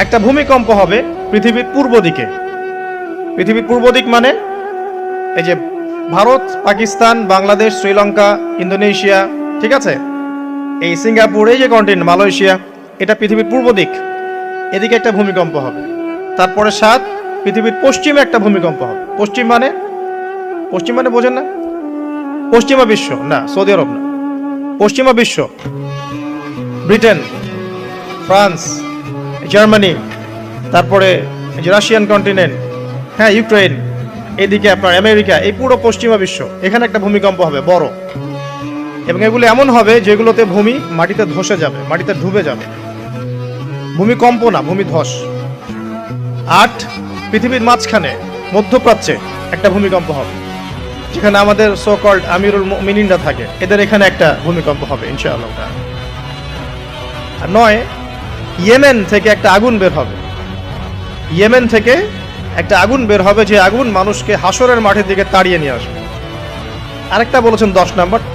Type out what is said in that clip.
একটা ভূমিকম্প হবে পৃথিবীর পূর্ব দিকে। পৃথিবীর পূর্ব দিক মানে এই যে ভারত, পাকিস্তান, বাংলাদেশ, শ্রীলঙ্কা, ইন্দোনেশিয়া, ঠিক আছে, এই সিঙ্গাপুর, এই যে কন্টিনেন্ট মালয়েশিয়া, এটা পৃথিবীর পূর্ব দিক। এদিকে একটা ভূমিকম্প হবে। তারপরে 7 পৃথিবীর পশ্চিমে একটা ভূমিকম্প হবে। পশ্চিম মানে বোঝেন না? পশ্চিমা বিশ্ব না, সৌদি আরব না, পশ্চিমা বিশ্ব, ব্রিটেন, ফ্রান্স, জার্মানি, তারপরে এই যে রাশিয়ান কন্টিনেন্ট, হ্যাঁ, ইউক্রেন, এদিকে আপনার আমেরিকা, এই পুরো পশ্চিমা বিশ্ব, এখানে একটা ভূমিকম্প হবে বড়। এবং এগুলো এমন হবে যেগুলোতে ভূমি মাটিতে ধসে যাবে, মাটিতে ডুবে যাবে। ভূমিকম্প না, ভূমিধস। 8 পৃথিবীর মাঝখানে মধ্যপ্রাচ্যে একটা ভূমিকম্প হবে, যেখানে আমাদের সো কল্ড আমিরুল মুমিনিনরা থাকে, এদের এখানে একটা ভূমিকম্প হবে ইনশাআল্লাহ। আর 9 ইয়েমেন থেকে একটা আগুন বের হবে। ইয়েমেন থেকে একটা আগুন বের হবে, যে আগুন মানুষকে হাসরের মাঠের দিকে তাড়িয়ে নিয়ে আসবে। আরেকটা বলেছেন 10 নাম্বার,